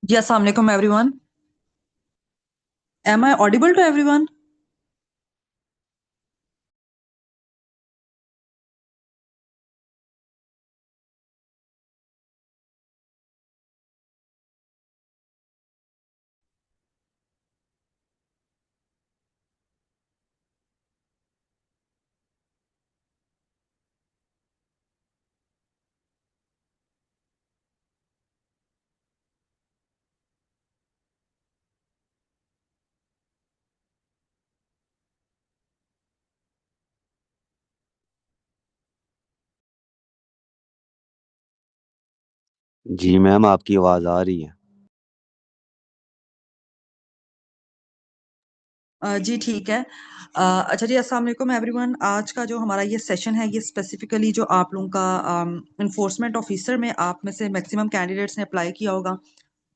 जी अस्सलाम वालेकुम everyone. Am I audible to everyone? जी मैम, आपकी आवाज़ आ रही है। जी ठीक है। अच्छा जी, अस्सलाम वालेकुम एवरीवन। आज का जो हमारा ये सेशन है, ये स्पेसिफिकली जो आप लोगों का इन्फोर्समेंट ऑफिसर में आप में से मैक्सिमम कैंडिडेट्स ने अप्लाई किया होगा,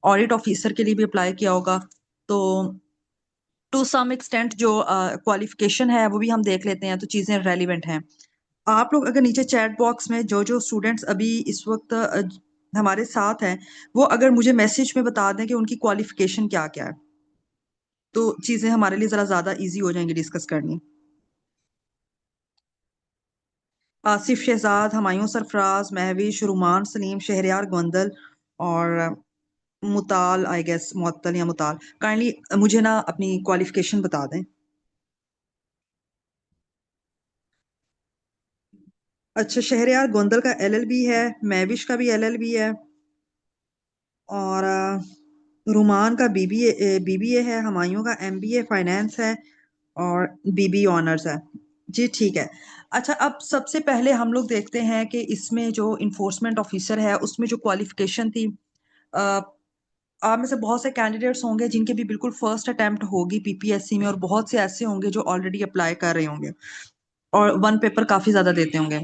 ऑडिट ऑफिसर के लिए भी अप्लाई किया होगा। तो टू सम एक्सटेंट जो क्वालिफिकेशन है वो भी हम देख लेते हैं, तो चीज़ें रेलिवेंट हैं। आप लोग अगर नीचे चैट बॉक्स में जो जो स्टूडेंट्स अभी इस वक्त हमारे साथ हैं, वो अगर मुझे मैसेज में बता दें कि उनकी क्वालिफिकेशन क्या क्या है, तो चीजें हमारे लिए जरा ज्यादा इजी हो जाएंगी डिस्कस करनी। आसिफ शहजाद, हुमायूं सरफराज, महविश, रुमान सलीम, शहरयार गोंदल और मुताल, आई गेस मुअत्तल या मुताल, काइंडली मुझे ना अपनी क्वालिफिकेशन बता दें। अच्छा, शहरयार गोंदल का एलएलबी है, महविश का भी एलएलबी है, और रुमान का बीबीए है, हुमायूं का एमबीए फाइनेंस है, और बीबी ऑनर्स है। जी ठीक है। अच्छा, अब सबसे पहले हम लोग देखते हैं कि इसमें जो इन्फोर्समेंट ऑफिसर है उसमें जो क्वालिफिकेशन थी। अ, आप में से बहुत से कैंडिडेट्स होंगे जिनके भी बिल्कुल फर्स्ट अटेम्प्ट होगी पीपीएससी में, और बहुत से ऐसे होंगे जो ऑलरेडी अप्लाई कर रहे होंगे और वन पेपर काफी ज्यादा देते होंगे।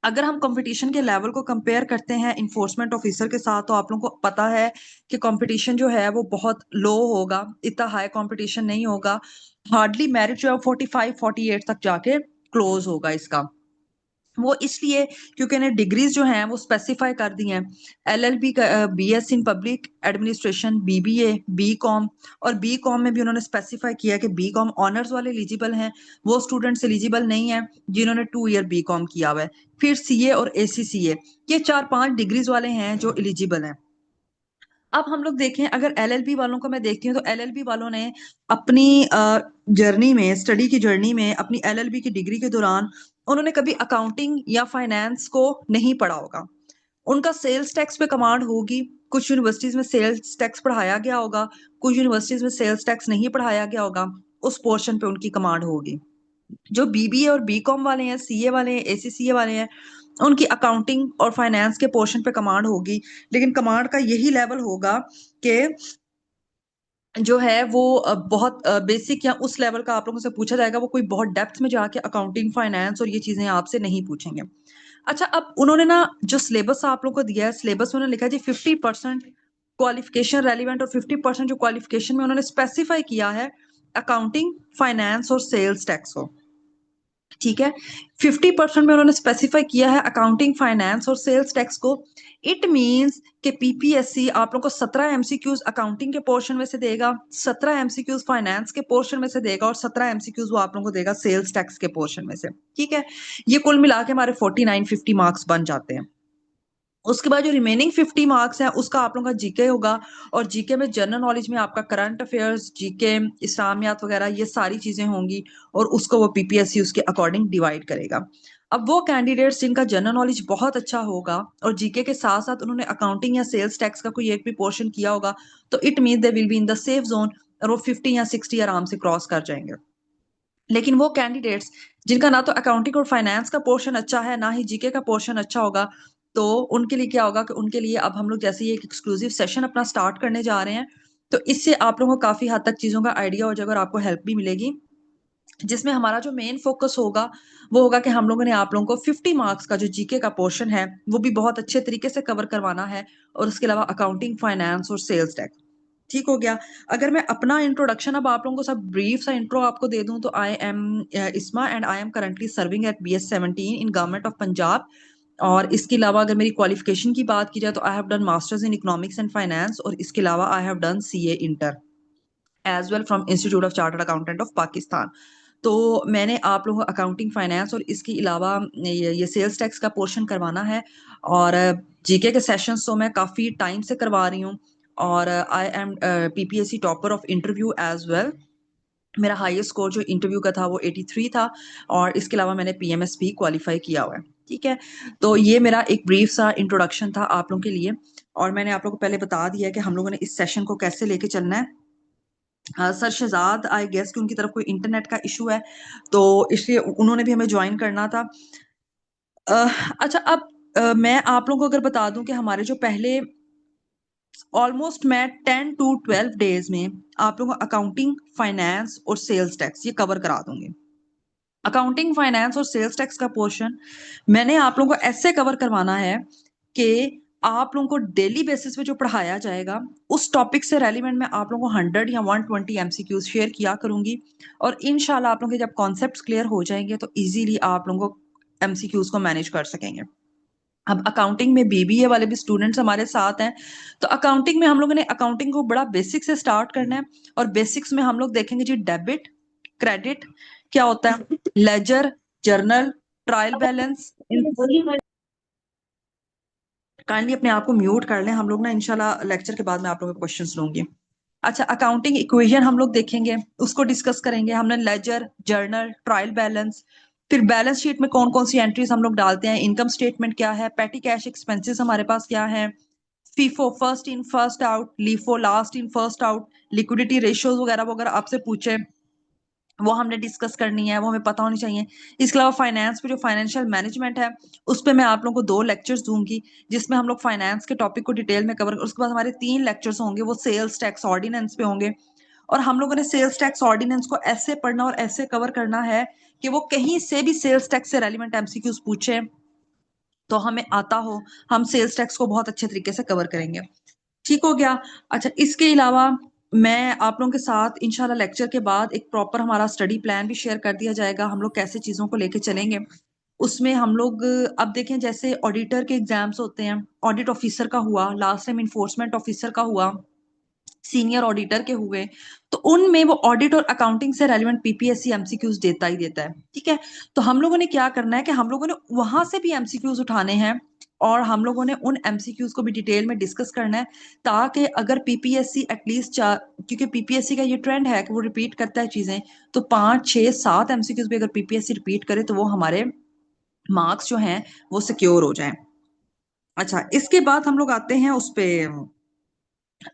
अगर हम कंपटीशन के लेवल को कंपेयर करते हैं इन्फोर्समेंट ऑफिसर के साथ, तो आप लोगों को पता है कि कंपटीशन जो है वो बहुत लो होगा, इतना हाई कंपटीशन नहीं होगा। हार्डली मेरिट जो है 45-48 तक जाके क्लोज होगा इसका। वो इसलिए क्योंकि इन्हें डिग्रीज जो हैं वो स्पेसिफाई कर दी हैं। एलएलबी का, BS in public administration, BBA, BCom, और बीकॉम में भी उन्होंने स्पेसिफाई किया कि बीकॉम ऑनर्स वाले एलिजिबल हैं, वो स्टूडेंट्स एलिजिबल नहीं है जिन्होंने 2 ईयर बीकॉम किया हुआ है। फिर सीए और एसीसीए, ये 4-5 डिग्रीज वाले हैं जो एलिजिबल हैं। अब हम लोग देखें, अगर एलएलबी वालों को मैं देखती हूँ, तो एलएलबी वालों ने अपनी जर्नी में, स्टडी की जर्नी में, अपनी एलएलबी की डिग्री के दौरान उन्होंने कभी अकाउंटिंग या फाइनेंस को नहीं पढ़ा होगा। उनका सेल्स टैक्स पे कमांड होगी। कुछ यूनिवर्सिटीज में सेल्स टैक्स पढ़ाया गया होगा, कुछ यूनिवर्सिटीज में सेल्स टैक्स नहीं पढ़ाया गया होगा। उस पोर्शन पे उनकी कमांड होगी। जो बीबीए और बीकॉम वाले हैं, सीए वाले हैं, एसीसीए वाले हैं, उनकी अकाउंटिंग और फाइनेंस के पोर्शन पे कमांड होगी। लेकिन कमांड का यही लेवल होगा कि जो है वो बहुत बेसिक या उस लेवल का आप लोगों से पूछा जाएगा। वो कोई बहुत डेप्थ में जाके अकाउंटिंग, फाइनेंस और ये चीजें आपसे नहीं पूछेंगे। अच्छा, अब उन्होंने ना जो सिलेबस आप लोगों को दिया है, सिलेबस में उन्होंने लिखा है जी 50% क्वालिफिकेशन रेलिवेंट, और 50% जो क्वालिफिकेशन में उन्होंने स्पेसिफाई किया है अकाउंटिंग, फाइनेंस और सेल्स टैक्स को। ठीक है, 50% में उन्होंने स्पेसिफाई किया है अकाउंटिंग, फाइनेंस और सेल्स टैक्स को। इट मींस कि पीपीएससी आप लोग को 17 एमसीक्यूज अकाउंटिंग के पोर्शन में से देगा, 17 एमसीक्यूज फाइनेंस के पोर्शन में से देगा, और 17 एमसीक्यूज वो आप लोगों को देगा सेल्स टैक्स के पोर्शन में से। ठीक है, ये कुल मिला के हमारे 49-50 मार्क्स बन जाते हैं। उसके बाद जो रिमेनिंग 50 मार्क्स है उसका आप लोगों का जीके होगा, और जीके में जनरल नॉलेज में आपका करंट अफेयर्स, जीके, इस्लामियात वगैरह ये सारी चीजें होंगी, और उसको वो पीपीएससी उसके अकॉर्डिंग डिवाइड करेगा। अब वो कैंडिडेट्स जिनका जनरल नॉलेज बहुत अच्छा होगा और जीके के साथ साथ उन्होंने अकाउंटिंग या सेल्स टैक्स का कोई एक भी पोर्शन किया होगा, तो it mean they will be in the safe zone, और वो 50 या 60 आराम से क्रॉस कर जाएंगे। लेकिन वो कैंडिडेट्स जिनका ना तो अकाउंटिंग और फाइनेंस का पोर्शन अच्छा है, ना ही जीके का पोर्शन अच्छा होगा, तो उनके लिए क्या होगा कि उनके लिए अब हम लोग जैसे ये एक एक्सक्लूसिव सेशन अपना स्टार्ट करने जा रहे हैं, तो इससे आप लोगों को काफी हद तक चीजों का आइडिया हो जाएगा और आपको हेल्प भी मिलेगी। जिसमें हमारा जो मेन फोकस होगा वो होगा कि हम लोगों ने आप लोगों को 50 मार्क्स का जो जीके का पोर्शन है वो भी बहुत अच्छे तरीके से कवर करवाना है, और उसके अलावा अकाउंटिंग, फाइनेंस और सेल्स टैक्स। ठीक हो गया। अगर मैं अपना इंट्रोडक्शन अब आप लोगों को सब ब्रीफ सा इंट्रो आपको दे दूं, तो I am Isma and I am currently serving at BS 17 in government of Punjab. और इसके अलावा अगर मेरी क्वालिफिकेशन की बात की जाए तो I have done masters in economics and finance, और इसके अलावा I have done CA inter as well from institute of chartered accountant of Pakistan. तो मैंने आप लोगों को अकाउंटिंग फाइनेंस और इसके अलावा ये सेल्स टैक्स का पोर्शन करवाना है, और जीके के सेशंस तो मैं काफ़ी टाइम से करवा रही हूँ, और I am PPSC topper of interview as well. मेरा हाईएस्ट स्कोर जो इंटरव्यू का था वो 83 था, और इसके अलावा मैंने पीएमएस भी क्वालिफाई किया हुआ है। ठीक है, तो ये मेरा एक ब्रीफ सा इंट्रोडक्शन था आप लोगों के लिए, और मैंने आप लोगों को पहले बता दिया है कि हम लोगों ने इस सेशन को कैसे लेके चलना है। सर शहजाद आई गेस कि उनकी तरफ कोई इंटरनेट का इशू है, तो इसलिए उन्होंने भी हमें ज्वाइन करना था। अच्छा, अब मैं आप लोगों को अगर बता दूं कि हमारे जो पहले ऑलमोस्ट मैं 10 टू 12 डेज में आप लोगों को अकाउंटिंग, फाइनेंस और सेल्स टैक्स ये कवर करा दूंगी। अकाउंटिंग, फाइनेंस और सेल्स टैक्स का पोर्शन मैंने आप लोगों को ऐसे कवर करवाना है कि आप लोगों को डेली बेसिस पे जो पढ़ाया जाएगा उस टॉपिक से रेलिवेंट मैं आप लोगों को 100 या 120 एमसीक्यूज शेयर किया करूंगी, और इनशाला आप लोगों के जब कॉन्सेप्ट्स क्लियर हो जाएंगे तो इजीली आप लोगों को एमसीक्यूज को मैनेज कर सकेंगे। अब अकाउंटिंग में बीबीए वाले भी स्टूडेंट्स हमारे साथ हैं, तो अकाउंटिंग में हम लोगों ने अकाउंटिंग को बड़ा बेसिक से स्टार्ट करना है, और बेसिक्स में हम लोग देखेंगे जी डेबिट, क्रेडिट क्या होता है, ledger, journal, trial balance. Kindly अपने आप को म्यूट कर लें, हम लोग ना इंशाल्लाह लेक्चर के बाद में आप लोगों के क्वेश्चंस लूंगी। अच्छा, अकाउंटिंग इक्वेशन हम लोग देखेंगे, उसको डिस्कस करेंगे। हमने लेजर, जर्नल, ट्रायल बैलेंस, फिर बैलेंस शीट में कौन कौन सी एंट्रीज हम लोग डालते हैं, इनकम स्टेटमेंट क्या है, पेटी कैश एक्सपेंसेस हमारे पास क्या है, FIFO first in first out, LIFO last in first out, liquidity ratios वगैरह वगैरह आपसे पूछे वो हमने डिस्कस करनी है, वो हमें पता होनी चाहिए। इसके अलावा फाइनेंस पे जो फाइनेंशियल मैनेजमेंट है उस पे मैं आप लोगों को 2 लेक्चर्स दूंगी, जिसमें हम लोग फाइनेंस के टॉपिक को डिटेल में कवर, उसके बाद हमारे 3 लेक्चर्स होंगे वो सेल्स टैक्स ऑर्डिनेंस पे होंगे। और हम लोगों ने सेल्स टैक्स ऑर्डिनेंस को ऐसे पढ़ना और ऐसे कवर करना है कि वो कहीं से भी सेल्स टैक्स से रेलिवेंट एमसीक्यूज पूछे तो हमें आता हो, हम सेल्स टैक्स को बहुत अच्छे तरीके से कवर करेंगे। ठीक हो गया। अच्छा, इसके अलावा मैं आप लोगों के साथ इंशाल्लाह लेक्चर के बाद एक प्रॉपर हमारा स्टडी प्लान भी शेयर कर दिया जाएगा, हम लोग कैसे चीजों को लेके चलेंगे। उसमें हम लोग अब देखें, जैसे ऑडिटर के एग्जाम्स होते हैं, ऑडिट ऑफिसर का हुआ, लास्ट टाइम इन्फोर्समेंट ऑफिसर का हुआ, सीनियर ऑडिटर के हुए, तो उनमें वो ऑडिट और अकाउंटिंग से रेलिवेंट पीपीएससी एमसीक्यूज देता ही देता है। ठीक है, तो हम लोगों ने क्या करना है कि हम लोगों ने वहां से भी एमसीक्यूज उठाने हैं, और हम लोगों ने उन एमसीक्यूज को भी डिटेल में डिस्कस करना है, ताकि अगर पीपीएससी एटलीस्ट चार, क्योंकि पीपीएससी का ये ट्रेंड है कि वो रिपीट करता है चीजें, तो 5 6 7 एमसीक्यूज भी अगर पीपीएससी रिपीट करे तो वो हमारे मार्क्स जो हैं वो सिक्योर हो जाएं। अच्छा, इसके बाद हम लोग आते हैं उस पे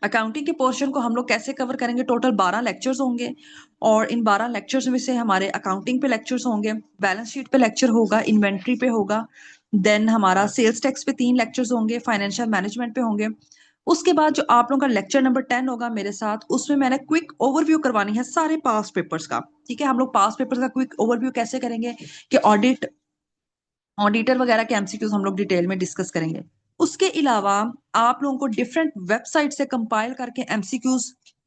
अकाउंटिंग के पोर्शन को हम लोग कैसे कवर करेंगे। टोटल 12 लेक्चर्स होंगे, और इन 12 लेक्चर्स में से हमारे अकाउंटिंग पे लेक्चर्स होंगे, बैलेंस शीट पे लेक्चर होगा, इन्वेंट्री पे होगा, देन हमारा सेल्स टैक्स पे 3 लेक्चर्स होंगे, फाइनेंशियल मैनेजमेंट पे होंगे। उसके बाद जो आप लोगों का लेक्चर नंबर 10 होगा मेरे साथ, उसमें मैंने क्विक ओवरव्यू करवानी है सारे पास पेपर्स का। ठीक है, हम लोग पास पेपर्स का क्विक ओवरव्यू कैसे करेंगे कि ऑडिटर वगैरह के एमसीक्यूज हम लोग डिटेल में डिस्कस करेंगे। उसके अलावा आप लोगों को डिफरेंट वेबसाइट से कंपाइल करके एमसीक्यूज,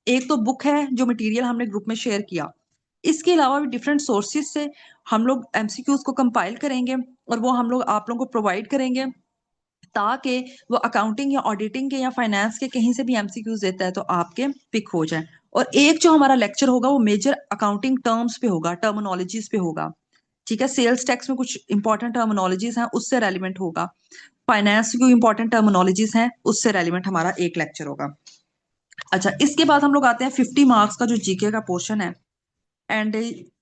एक तो बुक है जो मटेरियल हमने ग्रुप में शेयर किया, इसके अलावा भी डिफरेंट सोर्सेज से हम लोग एमसीक्यूज को कंपाइल करेंगे, और वो हम लोग आप लोगों को प्रोवाइड करेंगे, ताकि वो अकाउंटिंग या ऑडिटिंग के या फाइनेंस के कहीं से भी एमसीक्यूज देता है तो आपके पिक हो जाए। और एक जो हमारा लेक्चर होगा वो मेजर अकाउंटिंग टर्म्स पे होगा, टर्मिनोलॉजीज पे होगा। ठीक है, सेल्स टैक्स में कुछ इंपॉर्टेंट टर्मिनोलॉजीज हैं उससे रेलिवेंट होगा, फाइनेंस की इंपॉर्टेंट टर्मिनोलॉजीज हैं उससे रेलिवेंट हमारा एक लेक्चर होगा। अच्छा, इसके बाद हम लोग आते हैं 50 मार्क्स का जो जीके का पोर्शन है, एंड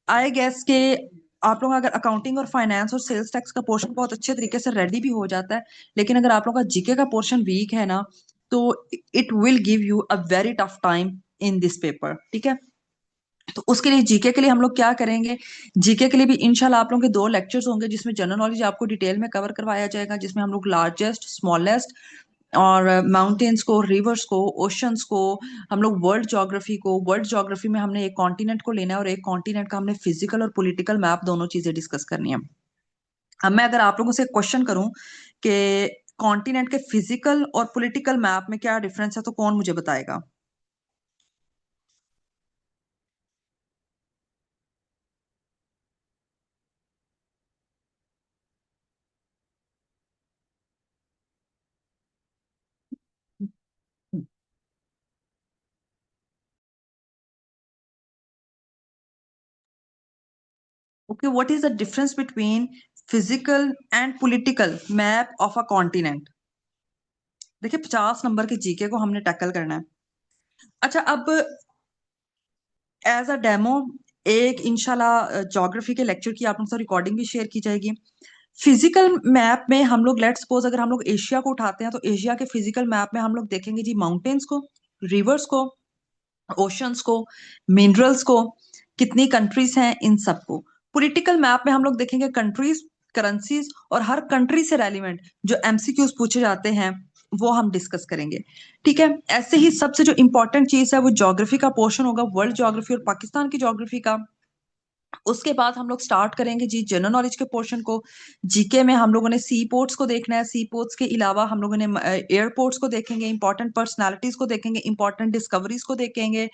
आई गेस के आप लोग अगर अकाउंटिंग और फाइनेंस और सेल्स टैक्स का पोर्शन बहुत अच्छे तरीके से रेडी भी हो जाता है, लेकिन अगर आप लोग का जीके का पोर्शन वीक है ना, तो it will give you a very tough time in this paper. ठीक है, तो उसके लिए जीके के लिए हम लोग क्या करेंगे, जीके के लिए भी इंशाल्लाह आप लोगों के 2 लेक्चर्स होंगे, जिसमें जनरल नॉलेज आपको डिटेल में कवर करवाया जाएगा, जिसमें हम लोग लार्जेस्ट, स्मॉलेस्ट और माउंटेन्स को, रिवर्स को, ओशंस को, हम लोग वर्ल्ड ज्योग्राफी में हमने एक कॉन्टिनेंट को लेना है, और एक कॉन्टिनेंट का हमने फिजिकल और पॉलिटिकल मैप दोनों चीजें डिस्कस करनी है। अब मैं अगर आप लोगों से क्वेश्चन करूं कि कॉन्टिनेंट के फिजिकल और पॉलिटिकल मैप में क्या डिफरेंस है, तो कौन मुझे बताएगा। Okay, what is the difference between physical and political map of a continent? देखिए 50 नंबर के जीके को हमने टैकल करना है। अच्छा, अब एज अ डेमो एक इंशाल्लाह ज्योग्राफी के लेक्चर की आप लोगों से रिकॉर्डिंग भी शेयर की जाएगी। फिजिकल मैप में हम लोग लेट्स सपोज अगर हम लोग एशिया को उठाते हैं तो एशिया के फिजिकल मैप में हम लोग देखेंगे जी माउंटेन्स को, रिवर्स को, ओशंस को, मिनरल्स को, कितनी कंट्रीज हैं इन सबको। पॉलिटिकल मैप में हम लोग देखेंगे कंट्रीज, करेंसीज और हर कंट्री से रेलिवेंट जो एमसीक्यूज पूछे जाते हैं वो हम डिस्कस करेंगे। ठीक है, ऐसे ही सबसे जो इंपॉर्टेंट चीज है वो ज्योग्राफी का पोर्शन होगा, वर्ल्ड ज्योग्राफी और पाकिस्तान की ज्योग्राफी का। उसके बाद हम लोग स्टार्ट करेंगे जी जनरल नॉलेज के पोर्शन को। जीके में हम लोगों ने सी पोर्ट्स को देखना है, सी पोर्ट्स के अलावा हम लोगों ने एयरपोर्ट्स को देखेंगे, इंपॉर्टेंट पर्सनालिटीज को देखेंगे, इंपॉर्टेंट डिस्कवरीज को देखेंगे।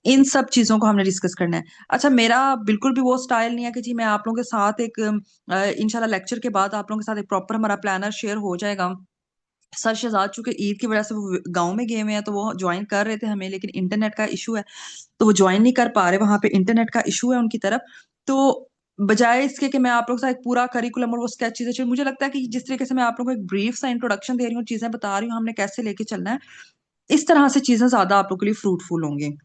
इन सब चीजों को हमने डिस्कस करना है। अच्छा, मेरा बिल्कुल भी वो स्टाइल नहीं है कि जी मैं आप लोगों के साथ एक इंशाल्लाह लेक्चर के बाद आप लोगों के साथ एक प्रॉपर हमारा प्लानर शेयर हो जाएगा। सर शहजाद चूंकि ईद की वजह से वो गांव में गए हुए हैं तो वो ज्वाइन कर रहे थे हमें, लेकिन इंटरनेट का इशू है तो वो ज्वाइन नहीं कर पा रहे, वहां पे इंटरनेट का इशू है उनकी तरफ। तो बजाय इसके कि मैं आप लोग के साथ एक पूरा करिकुलम और वो स्केच चीजें, मुझे लगता है कि जिस तरीके से मैं आप लोगों को एक ब्रीफ सा इंट्रोडक्शन दे रही हूँ, चीजें बता रही हूँ हमने कैसे लेके चलना है, इस तरह से चीजें ज्यादा आप लोग के लिए फ्रूटफुल होंगी।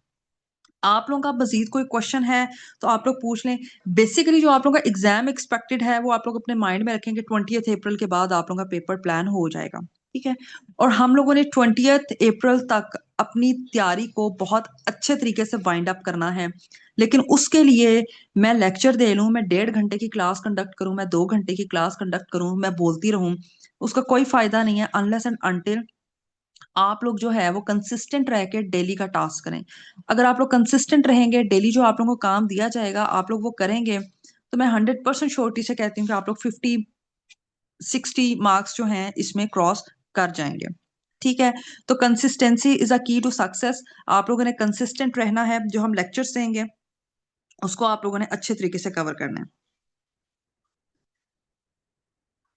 आप लोगों का मजीद कोई क्वेश्चन है तो आप लोग पूछ लें। बेसिकली जो आप लोगों का एग्जाम एक्सपेक्टेड है वो आप लोग अपने माइंड में रखेंगे, 20 अप्रैल के बाद आप लोगों का पेपर प्लान हो जाएगा। ठीक है, और हम लोगों ने 20 अप्रैल तक अपनी तैयारी को बहुत अच्छे तरीके से वाइंड अप करना है। लेकिन उसके लिए मैं लेक्चर दे लूं, मैं 1.5 घंटे की क्लास कंडक्ट करूं, मैं 2 घंटे की क्लास कंडक्ट करूं, मैं बोलती रहूं, उसका कोई फायदा नहीं है अनलेस एंड अनटिल आप लोग जो है वो कंसिस्टेंट रह के डेली का टास्क करें। अगर आप लोग कंसिस्टेंट रहेंगे, डेली जो आप लोगों को काम दिया जाएगा आप लोग वो करेंगे, तो मैं 100% श्योरिटी से कहती हूँ कि आप लोग 50-60 मार्क्स जो हैं इसमें क्रॉस कर जाएंगे। ठीक है, तो कंसिस्टेंसी इज अ की टू सक्सेस। आप लोगों ने कंसिस्टेंट रहना है, जो हम लेक्चर्स देंगे उसको आप लोगों ने अच्छे तरीके से कवर करना है।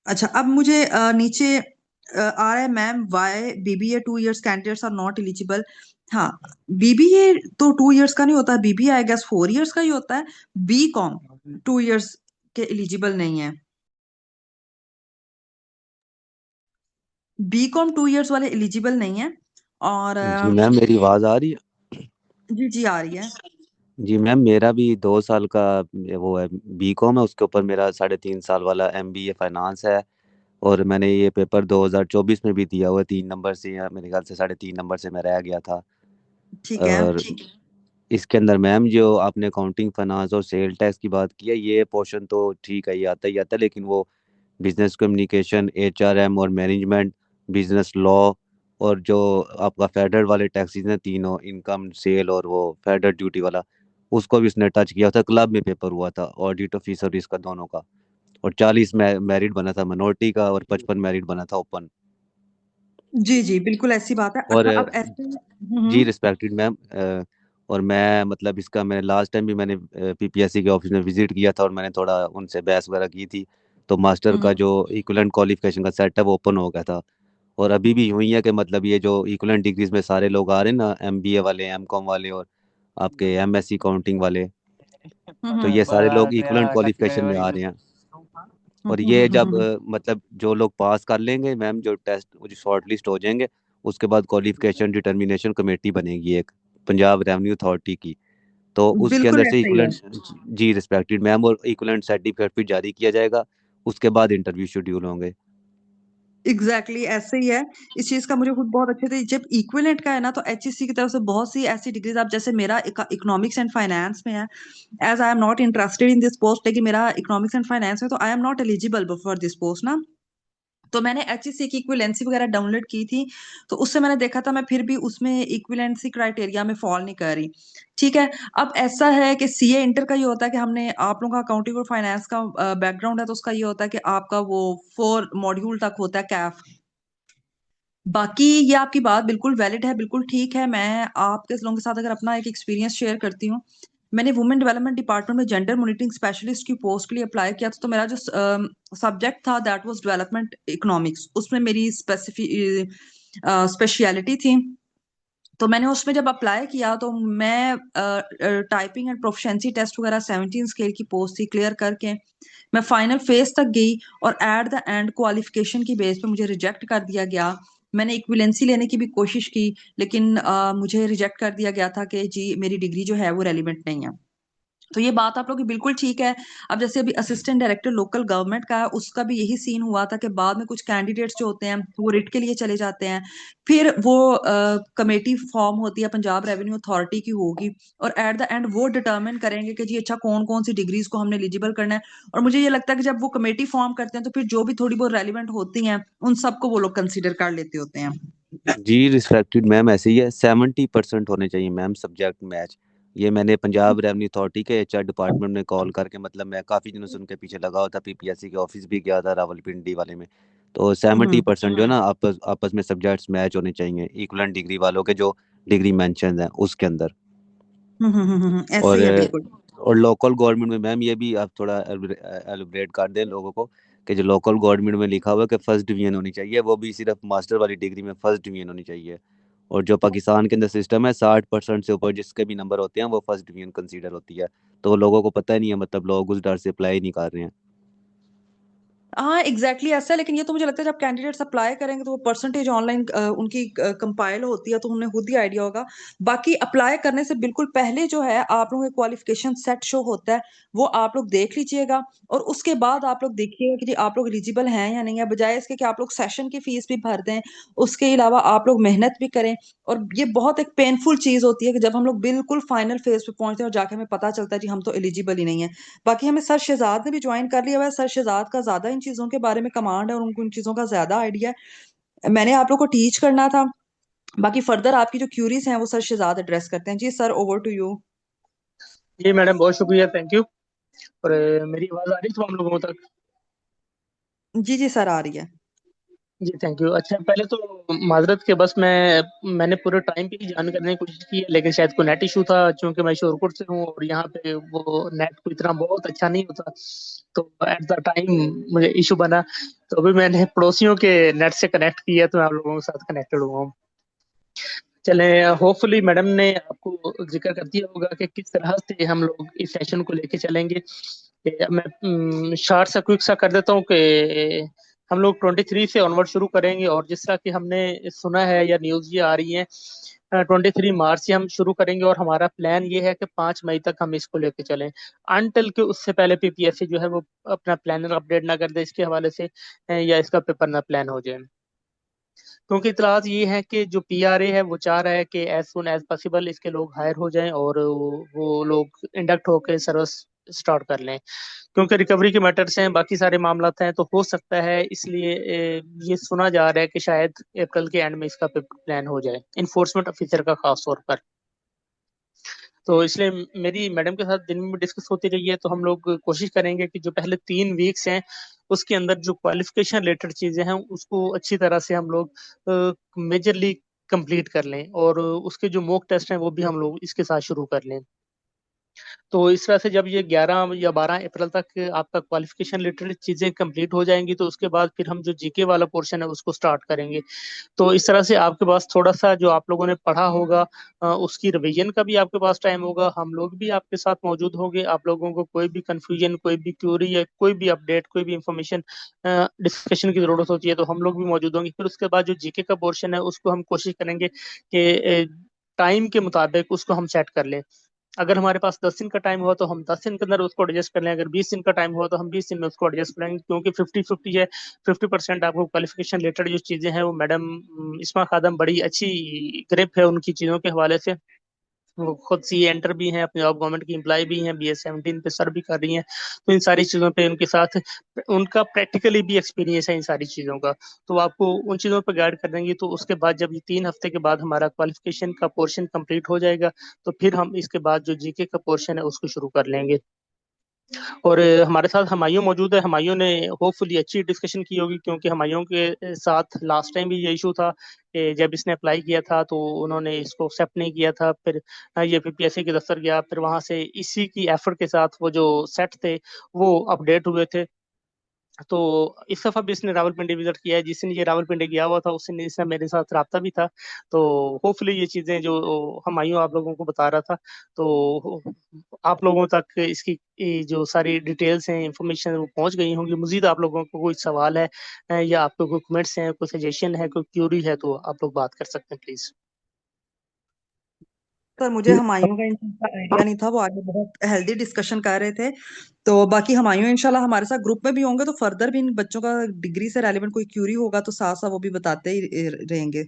अच्छा, अब मुझे नीचे आ रहा है ma'am why BBA 2 years candidates are not eligible. हाँ, बीबीए तो 2 इयर्स का नहीं होता, बीबीए आई गेस 4 इयर्स का ही होता है। बी कॉम 2 इयर्स के एलिजिबल नहीं है, बी कॉम 2 इयर्स वाले एलिजिबल नहीं है। और जी मैम, मेरी आवाज़ आ रही है? जी जी आ रही है। जी मैम, मेरा भी 2 साल का वो है, बीकॉम है, उसके ऊपर मेरा 3.5 साल वाला एमबीए फाइनेंस है। और मैंने ये पेपर 2024 में भी दिया हुआ है, 3 नंबर से, या मेरे ख्याल से 3.5 नंबर से मैं रह गया था। ठीक है। और इसके अंदर मैम जो आपने अकाउंटिंग फाइनेंस और सेल टैक्स की बात की है, ये पोर्शन तो ठीक है, ये आता ही आता है, लेकिन वो बिजनेस कम्युनिकेशन, एचआरएम और मैनेजमेंट, बिजनेस लॉ, और जो आपका फेडरल वाले टैक्सेस हैं तीनों, इनकम, सेल और वो फेडरल ड्यूटी वाला, उसको भी उसने टच किया था। क्लब में पेपर हुआ था ऑडिट ऑफिसर इसका दोनों का। और 40 मेरिट बना था मिनोरिटी का, और 55 मेरिट बना था ओपन। जी जी बिल्कुल ऐसी बात है। और अच्छा, अब ऐसे जी रिस्पेक्टेड मैम, और मैं मतलब इसका मैंने लास्ट टाइम भी मैंने पीपीएससी के ऑफिस में विजिट किया था, और मैंने थोड़ा उनसे बहस वगैरह की थी। तो मास्टर का हम्म जो इक्वलेंट क्वालिफिकेशन का सेट है वो ओपन हो गया था। और अभी भी यूं ही है कि मतलब ये जो इक्वलेंट डिग्रीज में सारे लोग आ रहे हैं ना, एमबीए वाले, एमकॉम वाले, और आपके एमएससी काउंटिंग वाले, तो ये सारे लोग इक्वलेंट क्वालिफिकेशन में आ रहे हैं। और ये जब हम्म। मतलब जो लोग पास कर लेंगे मैम, जो टेस्ट जो शॉर्ट लिस्ट हो जाएंगे, उसके बाद क्वालिफिकेशन डिटर्मिनेशन कमेटी बनेगी एक, पंजाब रेवेन्यू अथॉरिटी की। तो उसके बिल्कुल अंदर से ऐसा ही है। इक्वलेंट, जी रिस्पेक्टेड मैम, और इक्वलेंट सर्टिफिकेट भी जारी किया जाएगा। उसके बाद इंटरव्यू शेड्यूल होंगे। एग्जैक्टली exactly ऐसे ही है। इस चीज का मुझे खुद बहुत अच्छे से, जब इक्विवेलेंट का है ना तो एचएससी की तरफ से बहुत सी ऐसी डिग्रीज, आप जैसे मेरा इकोनॉमिक्स एंड फाइनेंस में है, as I am not interested in this post, लेकिन मेरा इकोनॉमिक्स एंड फाइनेंस में तो I am not eligible for this post ना। तो मैंने एचएससी की इक्विवेलेंसी वगैरह डाउनलोड की थी, तो उससे मैंने देखा था मैं फिर भी उसमें इक्विवेलेंसी क्राइटेरिया में फॉल नहीं कर रही। ठीक है, अब ऐसा है कि सीए इंटर का ये होता है कि हमने आप लोगों का अकाउंटिंग और फाइनेंस का बैकग्राउंड है तो उसका ये होता है कि आपका वो 4 मॉड्यूल तक होता है कैफ। बाकी ये आपकी बात बिल्कुल वैलिड है, बिल्कुल ठीक है। मैं आपके लोगों के साथ अगर अपना एक एक्सपीरियंस शेयर करती हूँ, मैंने वुमेन डेवलपमेंट डिपार्टमेंट में जेंडर मॉनिटरिंग स्पेशलिस्ट की पोस्ट के लिए अप्लाई किया था। तो मेरा जो सब्जेक्ट था दैट वाज डेवलपमेंट इकोनॉमिक्स, उसमें मेरी स्पेसिफिक स्पेशलिटी थी। तो मैंने उसमें जब अप्लाई किया तो मैं टाइपिंग एंड प्रोफिशिएंसी टेस्ट वगैरह 17 स्केल की पोस्ट थी, क्लियर करके मैं फाइनल फेज तक गई और एट द एंड क्वालिफिकेशन की बेस पे मुझे रिजेक्ट कर दिया गया। मैंने इक्विवेलेंसी लेने की भी कोशिश की, लेकिन मुझे रिजेक्ट कर दिया गया था कि जी मेरी डिग्री जो है वो रेलिवेंट नहीं है। तो ये बात आप लोग की बिल्कुल ठीक है। अब जैसे अभी असिस्टेंट डायरेक्टर लोकल गवर्नमेंट का है, उसका भी यही सीन हुआ था कि बाद में कुछ कैंडिडेट्स जो होते हैं वो रिट के लिए चले जाते हैं, फिर वो कमेटी फॉर्म होती है पंजाब रेवेन्यू अथॉरिटी की होगी, और एट द एंड वो डिटर्मिन करेंगे कि जी अच्छा कौन कौन सी डिग्रीज को हमने एलिजिबल करना है। और मुझे ये लगता है कि जब वो कमेटी फॉर्म करते हैं तो फिर जो भी थोड़ी बहुत रेलिवेंट होती हैं उन सबको वो लोग कंसिडर कर लेते होते हैं। जी रिस्पेक्टेड मैम, ऐसे ही है, 70% होने चाहिए मैम सब्जेक्ट मैच। ये मैंने पंजाब रेवन्यू अथॉरिटी के एचआर डिपार्टमेंट में कॉल करके, मतलब मैं काफ़ी दिनों से उनके पीछे लगा हुआ था, पीपीएससी के ऑफिस भी गया था रावलपिंडी वाले में। तो 70% जो है ना, आपस आपस में सब्जेक्ट्स मैच होने चाहिए इक्वलेंट डिग्री वालों के, जो डिग्री मेंशन है उसके अंदर। ऐसे और ही है बिल्कुल। और लोकल गवर्नमेंट में मैम ये भी आप थोड़ा एलिब्रेट कर दें लोगों को, कि जो लोकल गवर्नमेंट में लिखा हुआ है कि फर्स्ट डिवीजन होनी चाहिए, वो भी सिर्फ मास्टर वाली डिग्री में फर्स्ट डिवीजन होनी चाहिए। और जो पाकिस्तान के अंदर सिस्टम है, 60% से ऊपर जिसके भी नंबर होते हैं वो फर्स्ट डिवीजन कंसीडर होती है। तो वो लोगों को पता ही नहीं है, मतलब लोग उस डर से अप्लाई नहीं कर रहे हैं। हाँ एग्जैक्टली ऐसा है, लेकिन ये तो मुझे लगता है जब कैंडिडेट्स अप्लाई करेंगे तो वो परसेंटेज ऑनलाइन उनकी कंपाइल होती है, तो उन्हें खुद ही आइडिया होगा। बाकी अप्लाई करने से बिल्कुल पहले जो है आप लोगों के क्वालिफिकेशन सेट शो होता है, वो आप लोग देख लीजिएगा। और उसके बाद आप लोग देखिएगा कि जी आप लोग एलिजिबल हैं या नहीं है, बजाय इसके कि आप लोग सेशन की फीस भी भर दें, उसके अलावा आप लोग मेहनत भी करें। और ये बहुत एक पेनफुल चीज होती है कि जब हम लोग बिल्कुल फाइनल फेज पे पहुंचते हैं और जाके हमें पता चलता है जी हम तो एलिजिबल ही नहीं है। बाकी हमें सर शहजाद ने भी ज्वाइन कर लिया हुआ है, सर शहजाद का ज्यादा इन चीजों के बारे में कमांड है और उनको इन चीजों का ज्यादा आइडिया है। मैंने आप लोग को टीच करना था। बाकी फर्दर आपकी जो क्यूरीज हैं वो सर शहजाद एड्रेस करते हैं। जी सर, ओवर टू यू। जी मैडम, बहुत शुक्रिया, थैंक यू। और मेरी आवाज़ आ रही है तुम लोगों तक? जी जी सर, आ रही है। जी थैंक यू। अच्छा, पहले तो माजरत के बस मैंने पूरे टाइम पे ही ज्वाइन करने की कोशिश की है, लेकिन शायद कोई नेट इशू था, क्योंकि मैं शोरकोट से हूँ और यहाँ पे वो नेट को इतना बहुत अच्छा नहीं होता। तो एट द टाइम मुझे इशू बना, तो अभी मैंने पड़ोसियों के नेट से कनेक्ट किया, तो मैं आप लोगों के साथ कनेक्टेड हुआ हूँ। चले, होपफुली मैडम ने आपको जिक्र कर दिया होगा कि किस तरह से हम लोग इस सेशन को लेके चलेंगे। मैं शार्ट सा क्विक सा कर देता हूँ कि हम लोग 23 से ऑनवर्ड शुरू करेंगे, और जिस तरह कि हमने सुना है या न्यूज़ ये आ रही है, 23 मार्च से हम शुरू करेंगे, और हमारा प्लान ये है कि 5 मई तक हम इसको लेके चलें। अनटिल के उससे पहले पीपीएससी जो है वो अपना प्लानर अपडेट ना कर दे इसके हवाले से, या इसका पेपर ना प्लान हो जाए। क्योंकि इतलात ये है कि जो पीआरए है वो चाह रहा है कि एज सुन एज पॉसिबल इसके लोग हायर हो जाएं और वो लोग इंडक्ट होकर सर्विस स्टार्ट कर लें। क्योंकि रिकवरी के मैटर्स हैं, बाकी सारे मामला हैं, तो हो सकता है, इसलिए ये सुना जा रहा है कि शायद अप्रैल के एंड में इसका पेपर प्लान हो जाए, इन्फोर्समेंट ऑफिसर का खास तौर पर। तो इसलिए मेरी मैडम के साथ दिन में डिस्कस होती रही है, तो हम लोग कोशिश करेंगे कि जो पहले 3 वीक्स हैं उसके अंदर जो क्वालिफिकेशन रिलेटेड चीजें हैं उसको अच्छी तरह से हम लोग मेजरली कंप्लीट कर लें, और उसके जो मॉक टेस्ट हैं वो भी हम लोग इसके साथ शुरू कर लें। तो इस तरह से जब ये 11 या 12 अप्रैल तक आपका क्वालिफिकेशन रिलेटेड चीजें कंप्लीट हो जाएंगी, तो उसके बाद फिर हम जो जीके वाला पोर्शन है उसको स्टार्ट करेंगे। तो इस तरह से आपके पास थोड़ा सा जो आप लोगों ने पढ़ा होगा उसकी रिवीजन का भी आपके पास टाइम होगा, हम लोग भी आपके साथ मौजूद होंगे। आप लोगों को कोई भी कंफ्यूजन, कोई भी क्यूरी या कोई भी अपडेट, कोई भी इंफॉर्मेशन डिस्कशन की जरूरत होती है तो हम लोग भी मौजूद होंगे। फिर उसके बाद जो जीके का पोर्शन है उसको हम कोशिश करेंगे कि टाइम के मुताबिक उसको हम सेट कर लें। अगर हमारे पास 10 दिन का टाइम हुआ तो हम 10 दिन के अंदर उसको एडजस्ट कर लें, अगर 20 दिन का टाइम हुआ तो हम 20 दिन में उसको एडजस्ट करेंगे, क्योंकि 50-50 है। 50% आपको क्वालिफिकेशन रिलेटेड जो चीजें हैं वो मैडम इस्मा खादम बड़ी अच्छी ग्रिप है उनकी चीजों के हवाले से। वो खुद सी एंटर भी हैं, अपने जॉब गवर्नमेंट की एम्प्लॉय भी हैं, BS-17 पे सर भी कर रही हैं। तो इन सारी चीज़ों पे उनके साथ उनका प्रैक्टिकली भी एक्सपीरियंस है इन सारी चीज़ों का, तो वो आपको उन चीज़ों पर गाइड कर देंगे। तो उसके बाद जब ये 3 हफ्ते के बाद हमारा क्वालिफिकेशन का पोर्शन कंप्लीट हो जाएगा, तो फिर हम इसके बाद जो जीके का पोर्शन है उसको शुरू कर लेंगे। और हमारे साथ हमायूं मौजूद है। हमायूं ने होपफुली अच्छी डिस्कशन की होगी, क्योंकि हमायूं के साथ लास्ट टाइम भी ये इशू था कि जब इसने अप्लाई किया था तो उन्होंने इसको एक्सेप्ट नहीं किया था। फिर ये पीपीएससी के दफ्तर गया, फिर वहां से इसी की एफर्ट के साथ वो जो सेट थे वो अपडेट हुए थे। तो इस दफा भी इसने रावलपिंडी विजिट किया है। जिस दिन ये रावलपिंडी गया हुआ था उस दिन इसने मेरे साथ रब्ता भी था। तो होपफुली ये चीजें जो हुमायूं आप लोगों को बता रहा था, तो आप लोगों तक इसकी ये जो सारी डिटेल्स हैं, इंफॉर्मेशन वो पहुंच गई होंगी। मजीद आप लोगों को कोई सवाल है या आपको कोई कमेंट्स हैं, कोई सजेशन है, कोई क्यूरी है, तो आप लोग बात कर सकते हैं प्लीज। सर मुझे हुमायूं का इनका आइडिया नहीं था, वो आगे बहुत हेल्दी डिस्कशन कर रहे थे। तो बाकी हुमायूं इंशाल्लाह हमारे साथ ग्रुप में भी होंगे, तो फर्दर भी इन बच्चों का डिग्री से रेलिवेंट कोई क्यूरी होगा तो साथ साथ वो भी बताते ही रहेंगे।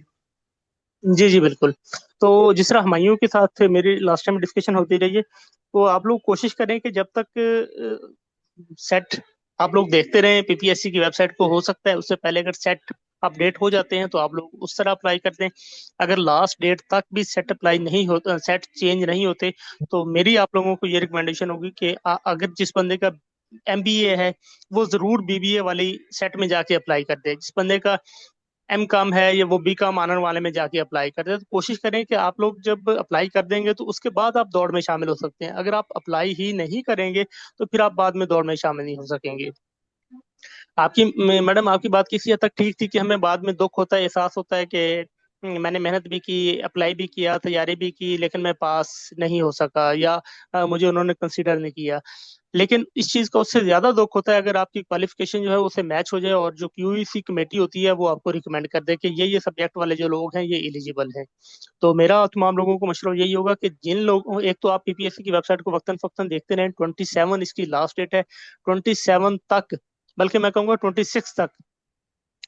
जी जी बिल्कुल। तो जिस तरह हुमायूं के साथ मेरी लास्ट टाइम डिस्कशन होती रही है, तो आप लोग कोशिश करें कि जब तक सेट आप लोग देखते रहें पीपीएससी की वेबसाइट को, हो सकता है उससे पहले अगर सेट अपडेट हो जाते हैं तो आप लोग उस तरह अप्लाई कर दें। अगर लास्ट डेट तक भी सेट अप्लाई नहीं होता, सेट चेंज नहीं होते, तो मेरी आप लोगों को ये रिकमेंडेशन होगी कि अगर जिस बंदे का एमबीए है वो जरूर बीबीए वाली सेट में जाके अप्लाई कर दे। जिस बंदे का एम कॉम है या वो बी कॉम ऑनर वाले में जाके अप्लाई कर दे। तो कोशिश करें कि आप लोग जब अप्लाई कर देंगे तो उसके बाद आप दौड़ में शामिल हो सकते हैं। अगर आप अप्लाई ही नहीं करेंगे तो फिर आप बाद में दौड़ में शामिल नहीं हो सकेंगे। आपकी मैडम आपकी बात किसी हद तक ठीक थी कि हमें बाद में दुख होता है, एहसास होता है कि मैंने मेहनत भी की, अप्लाई भी किया, तैयारी भी की, लेकिन मैं पास नहीं हो सका, या मुझे उन्होंने कंसीडर नहीं किया। लेकिन इस चीज का उससे ज्यादा दुख होता है अगर आपकी क्वालिफिकेशन जो है उसे मैच हो जाए और जो क्यूईसी कमेटी होती है वो आपको रिकमेंड कर दे कि ये सब्जेक्ट वाले जो लोग हैं ये एलिजिबल हैं। तो मेरा तमाम लोगों को मशवरा यही होगा कि जिन लोगों, एक तो आप पीपीएससी की वेबसाइट को वक्तन फक्तन देखते रहें। 27 इसकी लास्ट डेट है। 27 तक, बल्कि मैं कहूँगा 26 तक,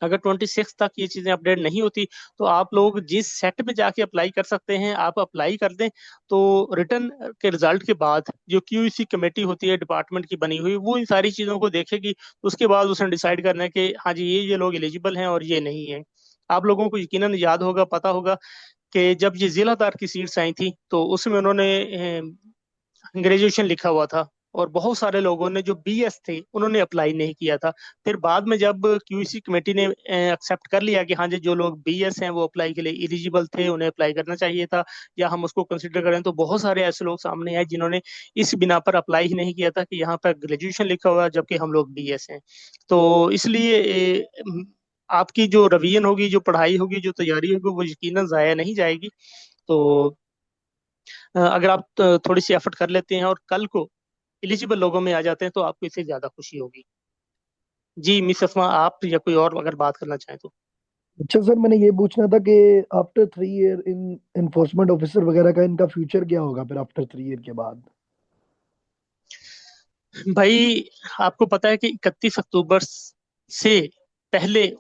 अगर 26 तक ये चीजें अपडेट नहीं होती तो आप लोग जिस सेट में जाके अप्लाई कर सकते हैं आप अप्लाई कर दें। तो रिटर्न के रिजल्ट के बाद जो क्यूईसी कमेटी होती है डिपार्टमेंट की बनी हुई, वो इन सारी चीजों को देखेगी। उसके बाद उसने डिसाइड करना है कि हाँ जी ये लोग एलिजिबल हैं और ये नहीं है। आप लोगों को यकीनन याद होगा, पता होगा कि जब ये जिलादार की सीट्स आई थी तो उसमें उन्होंने ग्रेजुएशन लिखा हुआ था, और बहुत सारे लोगों ने जो बीएस थे उन्होंने अप्लाई नहीं किया था। फिर बाद में जब क्यूसी कमेटी ने एक्सेप्ट कर लिया कि हाँ जी जो लोग बीएस हैं वो अप्लाई के लिए एलिजिबल थे, उन्हें अप्लाई करना चाहिए था या हम उसको कंसिडर करें, तो बहुत सारे ऐसे लोग सामने आए जिन्होंने इस बिना पर अप्लाई ही नहीं किया था कि यहाँ पर ग्रेजुएशन लिखा हुआ है जबकि हम लोग बीएस हैं। तो इसलिए आपकी जो रवियन होगी, जो पढ़ाई होगी, जो तैयारी होगी, वो यकीनन जाया नहीं जाएगी। तो अगर आप थोड़ी सी एफर्ट कर लेते हैं और कल को एलिजिबल लोगों में आ जाते हैं तो आपको इससे ज्यादा खुशी होगी। जी मिस असमा, आप या कोई और अगर बात करना चाहें तो। अच्छा सर, मैंने ये पूछना था कि after 3 year in enforcement officer वगैरह का इनका फ्यूचर क्या होगा फिर आफ्टर 3 ईयर के बाद? भाई आपको पता है कि 31 अक्टूबर से पहले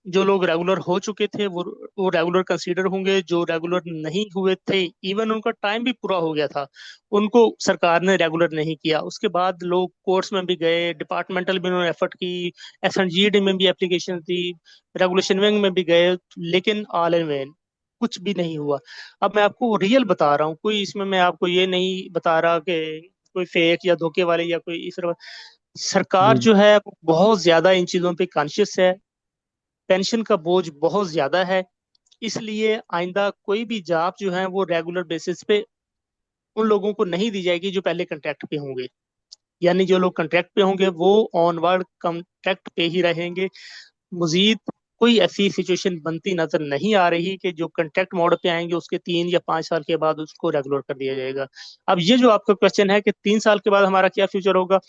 जो लोग रेगुलर हो चुके थे वो रेगुलर कंसीडर होंगे। जो रेगुलर नहीं हुए थे, इवन उनका टाइम भी पूरा हो गया था, उनको सरकार ने रेगुलर नहीं किया। उसके बाद लोग कोर्ट्स में भी गए, डिपार्टमेंटल भी उन्होंने एफर्ट की, एसएनजीडी में भी एप्लीकेशन दी, रेगुलेशन विंग में भी गए, लेकिन ऑल इन वेन, कुछ भी नहीं हुआ। अब मैं आपको रियल बता रहा हूँ, कोई इसमें मैं आपको ये नहीं बता रहा कि कोई फेक या धोखे वाले या कोई इस तरह। सरकार जी। जो है वो बहुत ज्यादा इन चीजों पे कॉन्शियस है। पेंशन का बोझ बहुत ज्यादा है, इसलिए आइंदा कोई भी जॉब जो है वो रेगुलर बेसिस पे उन लोगों को नहीं दी जाएगी जो पहले कॉन्ट्रैक्ट पे होंगे। यानी जो लोग कॉन्ट्रैक्ट पे होंगे वो ऑनवर्ड कॉन्ट्रैक्ट पे ही रहेंगे। मजीद कोई ऐसी सिचुएशन बनती नजर नहीं आ रही कि जो कॉन्ट्रैक्ट मोड पे आएंगे उसके 3 या 5 साल के बाद उसको रेगुलर कर दिया जाएगा। अब ये जो आपका क्वेश्चन है कि 3 साल के बाद हमारा क्या फ्यूचर होगा,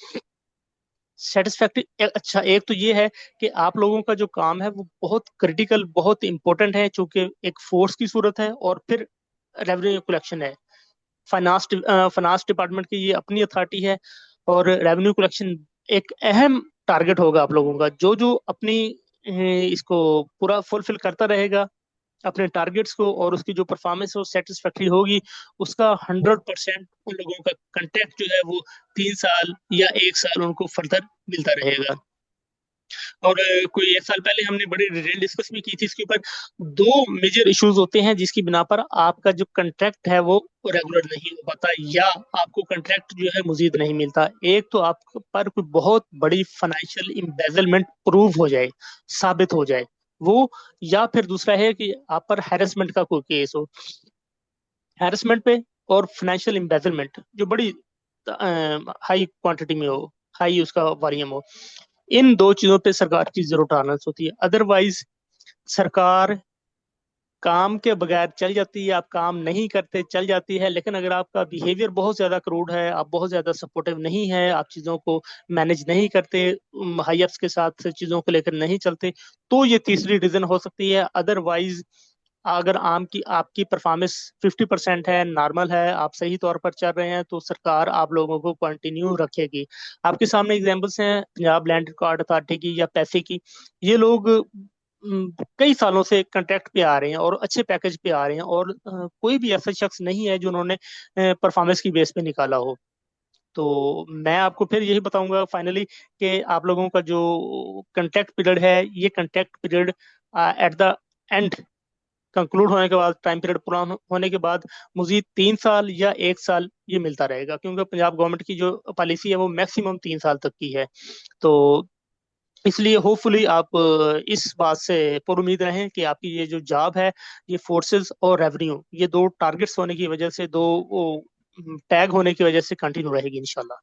सेटिस्फैक्ट्री, अच्छा एक तो ये है कि आप लोगों का जो काम है वो बहुत क्रिटिकल, बहुत इंपॉर्टेंट है, चूंकि एक फोर्स की सूरत है और फिर रेवेन्यू कलेक्शन है। फाइनेंस फाइनेंस डिपार्टमेंट की ये अपनी अथॉरिटी है, और रेवेन्यू कलेक्शन एक अहम टारगेट होगा आप लोगों का। जो जो अपनी इसको पूरा फुलफिल करता रहेगा अपने टारगेट्स को, और उसकी जो परफॉर्मेंस हो सेटिस्फैक्ट्री होगी, उसका 100% उन लोगों का कंटेक्ट जो है वो 3 साल या 1 साल उनको फर्दर मिलता रहेगा। और कोई 1 साल पहले हमने बड़ी डिटेल डिस्कस भी की थी इसके ऊपर। दो मेजर इश्यूज होते हैं जिसकी बिना पर आपका जो कंट्रैक्ट है वो रेगुलर नहीं हो पाता या आपको कंट्रैक्ट जो है मजीद नहीं मिलता। एक तो आप पर कोई बहुत बड़ी फाइनेंशियल इम्बेजलमेंट प्रूव हो जाए, साबित हो जाए वो, या फिर दूसरा है कि आप पर हैरेसमेंट का कोई केस हो। हैरेसमेंट पे और फाइनेंशियल एम्बेजलमेंट जो बड़ी हाई क्वांटिटी में हो, हाई उसका वॉल्यूम हो, इन दो चीजों पे सरकार की जीरो टॉलरेंस होती है। अदरवाइज सरकार काम के बगैर चल जाती है, आप काम नहीं करते चल जाती है, लेकिन अगर आपका बिहेवियर बहुत ज्यादा क्रूड है, आप बहुत ज्यादा सपोर्टिव नहीं है, आप चीजों को मैनेज नहीं करते, हाई अप्स के साथ चीजों को लेकर नहीं चलते, तो ये तीसरी रीजन हो सकती है। अदरवाइज अगर आम की आपकी परफॉर्मेंस 50% है, नॉर्मल है, आप सही तौर पर चल रहे हैं, तो सरकार आप लोगों को कंटिन्यू रखेगी। आपके सामने एग्जांपल्स हैं पंजाब लैंड रिकॉर्ड अथॉरिटी की या पैसे की। ये लोग कई सालों से कॉन्ट्रैक्ट पे आ रहे हैं और अच्छे पैकेज पे आ रहे हैं, और कोई भी ऐसा शख्स नहीं है जो उन्होंने परफॉर्मेंस की बेस पे निकाला हो। तो मैं आपको फिर यही बताऊंगा फाइनली कि आप लोगों का जो कॉन्ट्रैक्ट पीरियड है, ये contract period at the end conclude होने के बाद, टाइम पीरियड पूरा होने के बाद, मजीद 3 साल या 1 साल ये मिलता रहेगा, क्योंकि पंजाब गवर्नमेंट की जो पॉलिसी है वो मैक्सिमम 3 साल तक की है। तो इसलिए होपफुली आप इस बात से पुरुमीद रहें कि आपकी ये जो जॉब है, ये फोर्सेस और रेवेन्यू, ये दो टारगेट्स होने की वजह से, दो टैग होने की वजह से कंटिन्यू रहेगी इंशाल्लाह।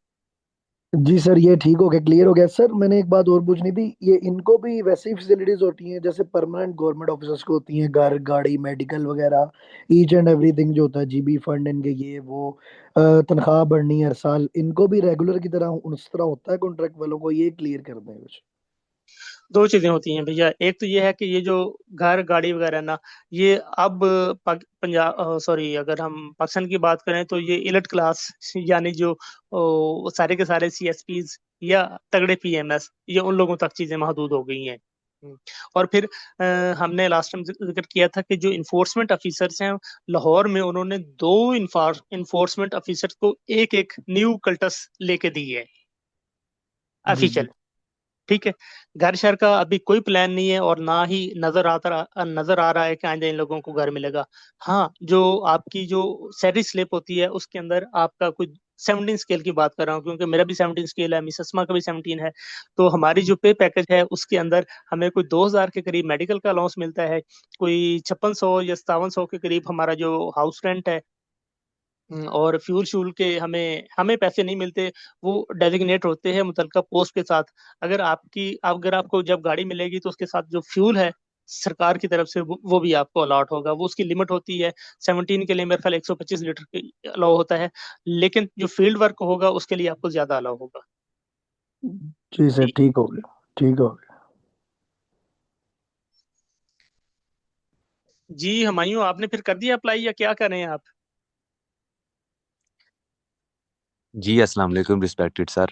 जी सर, ये ठीक हो गया, क्लियर हो गया। सर मैंने एक बात और पूछनी थी, ये इनको भी वैसी फैसिलिटीज होती हैं जैसे परमानेंट गवर्नमेंट ऑफिसर्स को होती हैं, घर गाड़ी मेडिकल वगैरह, ईच एंड एवरीथिंग जो होता है, जीबी फंड इनके, ये वो, तनख्वाह बढ़नी हर साल, इनको भी रेगुलर की तरह उस तरह होता है कॉन्ट्रैक्ट वालों को? ये क्लियर कर दें कुछ। दो चीजें होती हैं भैया। एक तो ये है कि ये जो घर गाड़ी वगैरह ना, ये अब पंजाब, सॉरी, अगर हम पाकिस्तान की बात करें तो ये इलिट क्लास यानी जो सारे के सारे सीएसपीज या तगड़े पीएमएस, ये उन लोगों तक चीजें महदूद हो गई हैं। और फिर हमने लास्ट टाइम जिक्र किया था कि जो इन्फोर्समेंट ऑफिसर्स हैं लाहौर में, उन्होंने दो इन्फोर्समेंट ऑफिसर्स को एक एक न्यू कल्टस लेके दी है, जी जी। ऑफिशियल। ठीक है। घर शहर का अभी कोई प्लान नहीं है, और ना ही नजर आ रहा है कि आइंदा इन लोगों को घर मिलेगा। हाँ, जो आपकी जो सैलरी स्लिप होती है उसके अंदर आपका कुछ 17 स्केल की बात कर रहा हूँ, क्योंकि मेरा भी 17 स्केल है, मिस अस्मा का भी 17 है। तो हमारी जो पे पैकेज है उसके अंदर हमें कोई 2,000 के करीब मेडिकल का अलाउंस मिलता है, कोई 5600 या 5700 के करीब हमारा जो हाउस रेंट है, और फ्यूल श्यूल के हमें हमें पैसे नहीं मिलते, वो डेजिग्नेट होते हैं मुतलका पोस्ट के साथ। अगर आपको जब गाड़ी मिलेगी तो उसके साथ जो फ्यूल है सरकार की तरफ से वो भी आपको अलॉट होगा। वो उसकी लिमिट होती है 17 के लिए, मेरे ख्याल 125 लीटर की अलाउ होता है, लेकिन जो फील्ड वर्क होगा उसके लिए आपको ज्यादा अलाउ होगा। जी सर, जी। ठीक हो गया, ठीक हो गया। जी हुमायूं, आपने फिर कर दिया अप्लाई या क्या कर रहे हैं आप? जी अस्सलाम वालेकुम रिस्पेक्टेड सर।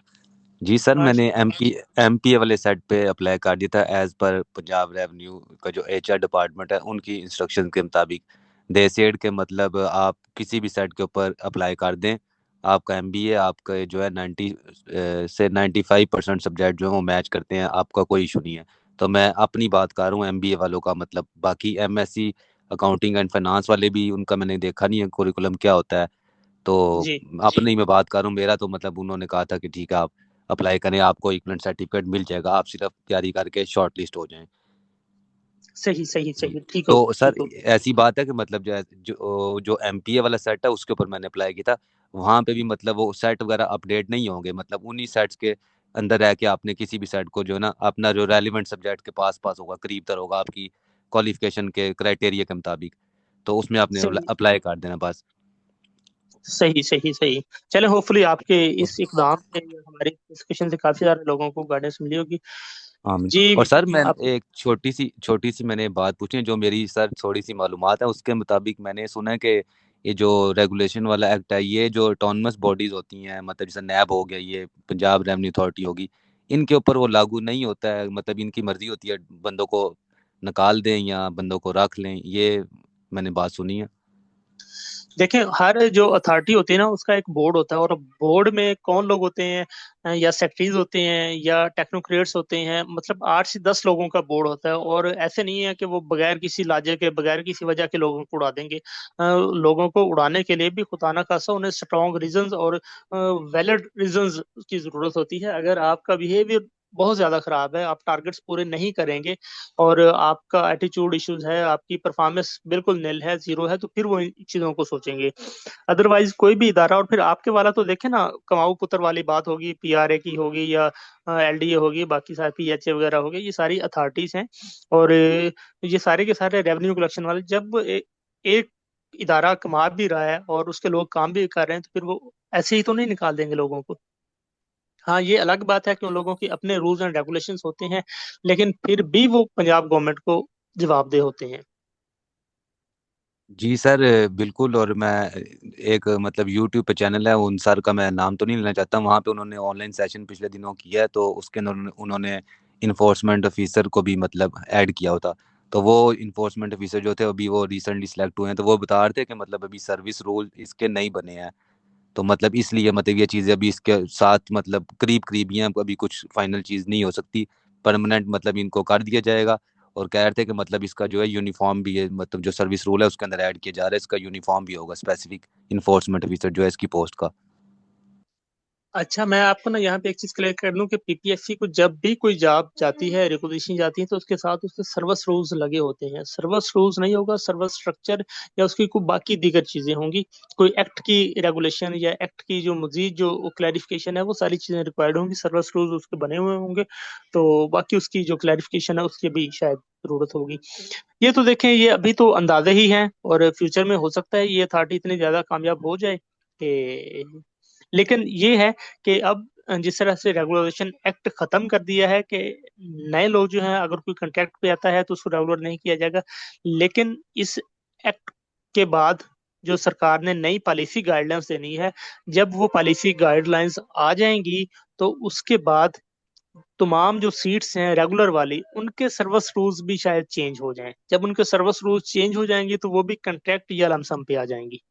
जी सर, मैंने माशा। एमपीए वाले सेट पे अप्लाई कर दिया था एज पर पंजाब रेवेन्यू का जो एचआर डिपार्टमेंट है उनकी इंस्ट्रक्शन के मुताबिक। दे सेड के मतलब आप किसी भी सेट के ऊपर अप्लाई कर दें, आपका एमबीए आपका जो है 95% सब्जेक्ट जो है वो मैच करते हैं, आपका कोई इशू नहीं है। तो मैं अपनी बात कर रहा हूँ एमबीए वालों का, मतलब बाकी एमएससी अकाउंटिंग एंड फाइनेंस वाले भी उनका मैंने देखा नहीं है कुरिकुलम क्या होता है। तो जी। अपने ही मैं बात कर रहा हूँ, मेरा तो मतलब उन्होंने कहा था कि ठीक है आप अप्लाई करें, आपको इक्वलेंट सर्टिफिकेट मिल जाएगा, आप सिर्फ तैयारी करके शॉर्ट लिस्ट हो जाएं। सही सही जी। सही, ठीक हो तो गया, सर ठीक हो गया। ऐसी बात है कि मतलब जो जो एमपीए वाला सेट है उसके ऊपर मैंने अप्लाई किया था, वहाँ पे भी मतलब वो सेट वगैरह अपडेट नहीं होंगे, मतलब उन्हीं सेट्स के अंदर रह के आपने किसी भी सेट को जो है ना अपना जो रेलिवेंट सब्जेक्ट के पास पास होगा, करीब तर होगा आपकी क्वालिफिकेशन के क्राइटेरिया के मुताबिक, तो उसमें आपने सही अप्लाई कर देना बस। सही सही सही। चले, होपफुली आपके इस इकदाम से या हमारे डिस्कशन से काफी सारे लोगों को गाइडेंस मिली होगी। आमीन। जी। और सर मैं आप। एक छोटी सी मैंने बात पूछी है, जो मेरी सर थोड़ी सी मालूमात है उसके मुताबिक मैंने सुना है कि ये जो रेगुलेशन वाला एक्ट है, ये जो ऑटोनमस बॉडीज होती हैं, मतलब जैसे नैब हो गया, ये पंजाब रेवेन्यू अथॉरिटी होगी, इनके ऊपर वो लागू नहीं होता है, मतलब इनकी मर्जी होती है बंदों को निकाल दें या बंदों को रख लें, ये मैंने बात सुनी है। देखें, हर जो अथॉरिटी होती है ना उसका एक बोर्ड होता है, और बोर्ड में कौन लोग होते हैं, या सेक्रेटरीज होते हैं या टेक्नोक्रेट्स होते हैं, मतलब 8 से 10 लोगों का बोर्ड होता है। और ऐसे नहीं है कि वो बगैर किसी लाजे के, बगैर किसी वजह के लोगों को उड़ा देंगे। लोगों को उड़ाने के लिए भी खुदा ना खासा उन्हें स्ट्रॉन्ग रीजंस और वैलिड रीजंस की जरूरत होती है। अगर आपका बिहेवियर बहुत ज्यादा खराब है। आप टारगेट्स पूरे नहीं करेंगे और आपका एटीट्यूड इश्यूज है, आपकी परफॉर्मेंस बिल्कुल निल है, जीरो है, तो फिर वो इन चीजों को सोचेंगे। अदरवाइज कोई भी इदारा, और फिर आपके वाला तो देखे ना, कमाऊ पुत्र वाली बात होगी, पीआरए की होगी या एलडीए होगी, बाकी सारे पीएचए वगैरह होगी, ये सारी अथॉरिटीज हैं। और ये सारे के सारे रेवेन्यू कलेक्शन वाले, जब एक इदारा कमा भी रहा है और उसके लोग काम भी कर रहे हैं, तो फिर वो ऐसे ही तो नहीं निकाल देंगे लोगों को। हाँ, ये अलग बात है कि उन लोगों की अपने रूल्स एंड रेगुलेशंस होते हैं, लेकिन फिर भी वो पंजाब गवर्नमेंट को जवाबदेह होते हैं। जी सर, बिल्कुल। और मैं एक मतलब यूट्यूब पे चैनल है, उन सर का मैं नाम तो नहीं लेना चाहता, वहाँ पे उन्होंने ऑनलाइन सेशन पिछले दिनों किया है, तो उसके अंदर उन्होंने इन्फोर्समेंट ऑफिसर को भी मतलब ऐड किया होता। तो वो इन्फोर्समेंट ऑफिसर जो थे अभी वो रिसेंटली सिलेक्ट हुए हैं, तो वो बता रहे थे कि मतलब अभी सर्विस रूल इसके नहीं बने हैं, तो मतलब इसलिए मतलब ये चीज़ें अभी इसके साथ मतलब करीब करीब ही हैं, अभी कुछ फाइनल चीज़ नहीं हो सकती। परमानेंट मतलब इनको कर दिया जाएगा। और कह रहे थे कि मतलब इसका जो है यूनिफॉर्म भी है, मतलब जो सर्विस रूल है उसके अंदर ऐड किया जा रहा है, इसका यूनिफॉर्म भी होगा स्पेसिफिक इन्फोर्समेंट ऑफिसर जो है इसकी पोस्ट का। अच्छा, मैं आपको ना यहाँ पे एक चीज क्लियर कर दूं कि पीपीएससी को जब भी कोई जॉब जाती है, रिक्वेजिशन जाती है, तो उसके साथ उसके सर्विस रूल्स लगे होते हैं। सर्विस रूल्स नहीं होगा, सर्विस स्ट्रक्चर या उसकी कोई बाकी दीगर चीजें होंगी, कोई एक्ट की रेगुलेशन या एक्ट की जो मजीद जो क्लैरिफिकेशन है, वो सारी चीजें रिक्वायर्ड होंगी, सर्विस रूल्स उसके बने हुए होंगे। तो बाकी उसकी जो क्लैरिफिकेशन है उसकी भी शायद जरूरत होगी। ये तो देखें, ये अभी तो अंदाजे ही हैं, और फ्यूचर में हो सकता है ये अथॉरिटी इतनी ज्यादा कामयाब हो जाए कि, लेकिन ये है कि अब जिस तरह से रेगुलेशन एक्ट खत्म कर दिया है कि नए लोग जो हैं, अगर कोई कॉन्ट्रैक्ट पे आता है तो उसको रेगुलर नहीं किया जाएगा। लेकिन इस एक्ट के बाद जो सरकार ने नई पॉलिसी गाइडलाइंस देनी है, जब वो पॉलिसी गाइडलाइंस आ जाएंगी, तो उसके बाद तमाम जो सीट्स हैं रेगुलर वाली, उनके सर्विस रूल्स भी शायद चेंज हो जाएं। जब उनके सर्विस रूल्स चेंज हो जाएंगे तो वो भी कॉन्ट्रैक्ट या लमसम पे आ जाएंगी।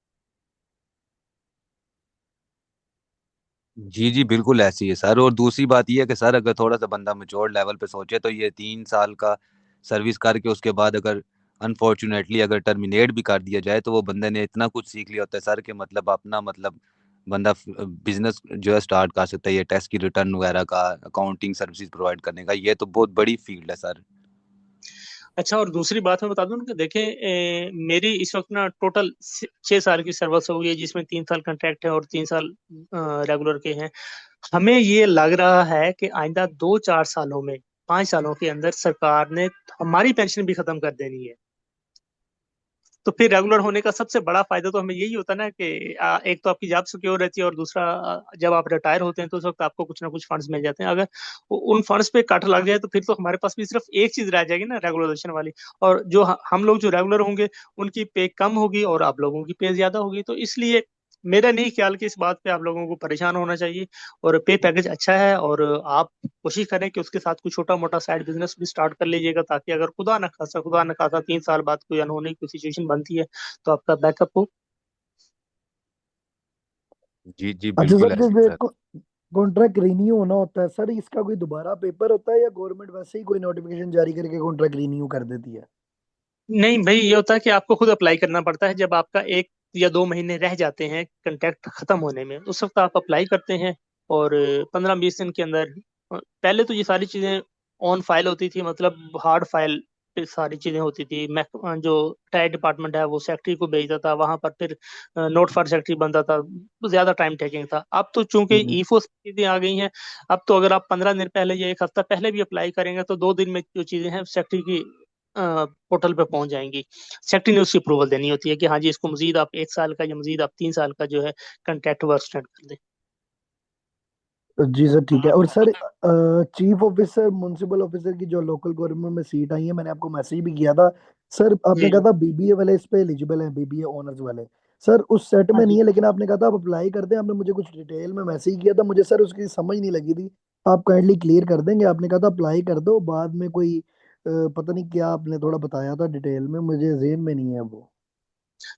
जी जी, बिल्कुल ऐसी है सर। और दूसरी बात यह है कि सर अगर थोड़ा सा बंदा मेच्योर लेवल पे सोचे, तो ये 3 साल का सर्विस करके उसके बाद अगर अनफॉर्चुनेटली अगर टर्मिनेट भी कर दिया जाए, तो वो बंदे ने इतना कुछ सीख लिया होता है सर कि मतलब अपना मतलब बंदा बिजनेस जो है स्टार्ट कर सकता है, ये टैक्स की रिटर्न वगैरह का, अकाउंटिंग सर्विसेज प्रोवाइड करने का। ये तो बहुत बड़ी फील्ड है सर। अच्छा, और दूसरी बात मैं बता दूं कि देखें, मेरी इस वक्त ना टोटल 6 साल की सर्विस हो गई है, जिसमें 3 साल कॉन्ट्रैक्ट है और 3 साल रेगुलर के हैं। हमें ये लग रहा है कि आइंदा 2-4 सालों में, 5 सालों के अंदर सरकार ने हमारी पेंशन भी खत्म कर देनी है। तो फिर रेगुलर होने का सबसे बड़ा फायदा तो हमें यही होता है ना कि एक तो आपकी जॉब सिक्योर रहती है, और दूसरा जब आप रिटायर होते हैं तो उस वक्त आपको कुछ ना कुछ फंड्स मिल जाते हैं। अगर उन फंड्स पे कट लग जाए, तो फिर तो हमारे पास भी सिर्फ एक चीज रह जाएगी ना, रेगुलराइजेशन वाली। और जो हम लोग जो रेगुलर होंगे, उनकी पे कम होगी और आप लोगों की पे ज्यादा होगी। तो इसलिए मेरा नहीं ख्याल कि इस बात पे आप लोगों को परेशान होना चाहिए। और पे पैकेज अच्छा है, और आप कोशिश करें कि उसके साथ कुछ छोटा मोटा साइड बिजनेस भी स्टार्ट कर लीजिएगा, ताकि अगर खुदा न खासा 3 साल बाद कोई अनहोनी कोई सिचुएशन बनती है, तो आपका बैकअप हो। जी जी, अच्छा बिल्कुल सर, ऐसे ही जैसे सर। कॉन्ट्रैक्ट रिन्यू होना होता है सर, इसका कोई दोबारा पेपर होता है या गवर्नमेंट वैसे ही कोई नोटिफिकेशन जारी करके कॉन्ट्रैक्ट रिन्यू कर देती है? नहीं भाई, ये होता है कि आपको खुद अप्लाई करना पड़ता है। जब आपका 1 या 2 महीने रह जाते हैं कंट्रैक्ट खत्म होने में, उस वक्त आप अप्लाई करते हैं, और 15-20 दिन के अंदर, पहले तो ये सारी चीजें ऑन फाइल होती थी, मतलब हार्ड फाइल पे सारी चीजें होती थी। मैं जो टायर डिपार्टमेंट है वो सेक्रेटरी को भेजता था, वहां पर फिर नोट फॉर सेक्रेटरी बनता था, तो ज्यादा टाइम टेकिंग था। अब तो चूंकि हम्म। ईफोस चीजें आ गई हैं, अब तो अगर आप 15 दिन पहले या 1 हफ्ता पहले भी अप्लाई करेंगे, तो 2 दिन में जो चीजें हैं सेक्रेटरी की पोर्टल पे पहुंच जाएंगी। सेक्रेटरी ने उसकी अप्रूवल देनी होती है कि हाँ जी, इसको मजीद आप 1 साल का या मजीद आप 3 साल का जो है कंट्रैक्ट वर्क स्टार्ट कर दें। जी सर, ठीक है। और sir, chief officer municipal officer की जो लोकल गवर्नमेंट में सीट आई है, मैंने आपको मैसेज भी किया था सर। आपने जी कहा था बीबीए वाले इस पे एलिजिबल है, बीबीए ऑनर्स वाले। सर उस सेट हाँ में नहीं जी। है, लेकिन आपने कहा था आप अप्लाई कर दें। आपने मुझे कुछ डिटेल में मैसेज किया था, मुझे सर उसकी समझ नहीं लगी थी। आप काइंडली क्लियर कर देंगे? आपने कहा था अप्लाई कर दो, बाद में कोई पता नहीं क्या आपने थोड़ा बताया था डिटेल में, मुझे जेहन में नहीं है वो।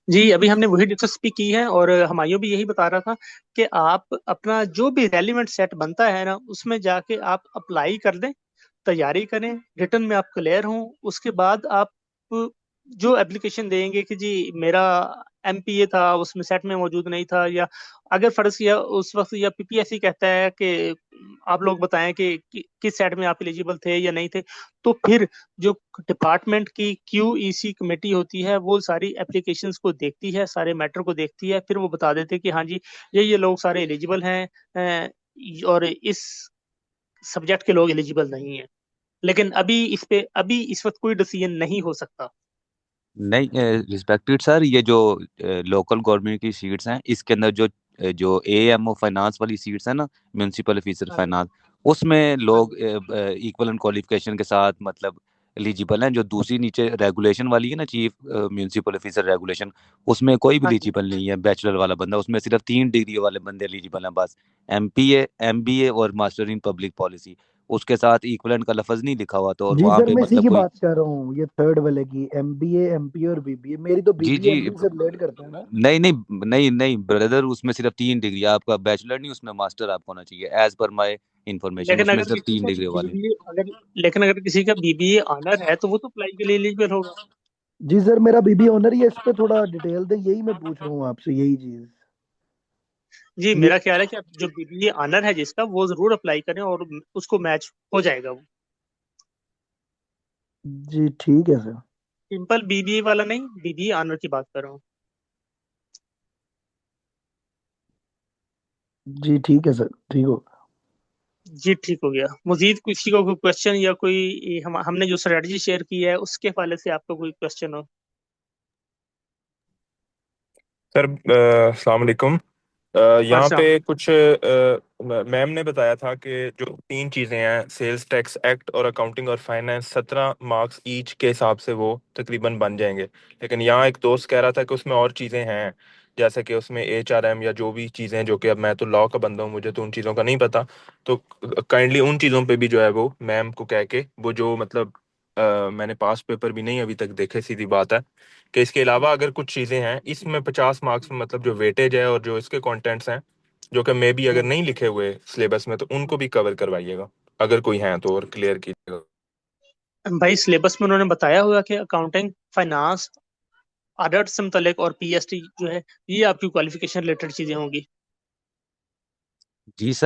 जी, अभी हमने वही डिस्कस भी की है, और हमायूं भी यही बता रहा था कि आप अपना जो भी रेलिवेंट सेट बनता है ना, उसमें जाके आप अप्लाई कर दें, तैयारी करें, रिटर्न में आप क्लियर हों। उसके बाद आप जो एप्लीकेशन देंगे कि जी मेरा एमपीए था उसमें सेट में मौजूद नहीं था, या अगर फर्ज किया उस वक्त या पीपीएससी कहता है कि आप लोग बताएं कि किस सेट में आप एलिजिबल थे या नहीं थे, तो फिर जो डिपार्टमेंट की क्यूईसी कमेटी होती है वो सारी एप्लीकेशंस को देखती है, सारे मैटर को देखती है, फिर वो बता देते हैं कि हाँ जी ये लोग सारे एलिजिबल हैं, और इस सब्जेक्ट के लोग एलिजिबल नहीं है। लेकिन अभी इस वक्त कोई डिसीजन नहीं हो सकता। नहीं रिस्पेक्टेड सर, ये जो लोकल गवर्नमेंट की सीट्स हैं इसके अंदर जो एएमओ फाइनेंस वाली सीट्स हैं ना, म्यूनसिपल ऑफिसर हाँ जी, फाइनेंस, उसमें हाँ लोग जी, इक्वल क्वालिफिकेशन के साथ मतलब एलिजिबल हैं। जो दूसरी नीचे रेगुलेशन वाली है ना, चीफ म्यूनसिपल ऑफिसर रेगुलेशन, उसमें कोई भी हाँ जी। एलिजिबल नहीं है बैचलर वाला बंदा, उसमें सिर्फ 3 डिग्री वाले बंदे एलिजिबल हैं बस। एमपीए, एमबीए और मास्टर इन पब्लिक पॉलिसी, उसके साथ इक्वलेंट का लफज नहीं लिखा हुआ, तो और जी वहाँ सर, पे मैं इसी मतलब की कोई। बात कर रहा हूँ, ये थर्ड वाले की एमबीए एमपीए और बीबीए। मेरी तो जी बीबीए जी, एमबीए से रिलेट करता है ना। नहीं नहीं नहीं नहीं ब्रदर, उसमें सिर्फ 3 डिग्री, आपका बैचलर नहीं, उसमें मास्टर आपको होना चाहिए एज पर माय इंफॉर्मेशन, लेकिन उसमें अगर सिर्फ किसी तीन का डिग्री वाले। बीबीए अगर लेकिन अगर किसी का बीबीए ऑनर है तो वो तो अप्लाई के लिए एलिजिबल होगा। जी सर, मेरा बीबीए ऑनर ही है। इस पे थोड़ा डिटेल दें, यही मैं पूछ रहा हूँ आपसे, यही चीज। जी, ये मेरा ख्याल है कि आप जो बीबीए ऑनर है जिसका, वो जरूर अप्लाई करें और उसको मैच हो जाएगा वो। जी ठीक है सर। सिंपल बीबीए वाला नहीं, बीबीए ऑनर की बात कर रहा हूँ। जी ठीक है सर, ठीक हो। जी ठीक हो गया। मजीद किसी को कोई क्वेश्चन या कोई हमने जो स्ट्रेटजी शेयर की है उसके हवाले से आपका कोई क्वेश्चन हो? सर अस्सलाम वालेकुम। यहाँ अच्छा। पे कुछ मैम ने बताया था कि जो 3 चीज़ें हैं, सेल्स टैक्स एक्ट और अकाउंटिंग और फाइनेंस, 17 मार्क्स ईच के हिसाब से वो तकरीबन बन जाएंगे। लेकिन यहाँ एक दोस्त कह रहा था कि उसमें और चीज़ें हैं, जैसे कि उसमें एचआरएम या जो भी चीज़ें, जो कि अब मैं तो लॉ का बंदा हूँ, मुझे तो उन चीज़ों का नहीं पता। तो काइंडली उन चीज़ों पे भी जो है वो मैम को कह के, वो जो मतलब मैंने पास पेपर भी नहीं अभी तक देखे, सीधी बात है, कि इसके अलावा अगर कुछ चीज़ें हैं इसमें 50 मार्क्स में, मतलब जो वेटेज है और जो इसके कंटेंट्स हैं जो कि मे बी अगर नहीं लिखे हुए सिलेबस में, तो उनको भी कवर करवाइएगा अगर कोई हैं तो, और क्लियर कीजिएगा। भाई सिलेबस में उन्होंने बताया हुआ कि अकाउंटिंग, फाइनेंस, ऑडिट से मुतल्लिक और पीएसटी जो है, ये आपकी क्वालिफिकेशन रिलेटेड चीजें होंगी। जी सर।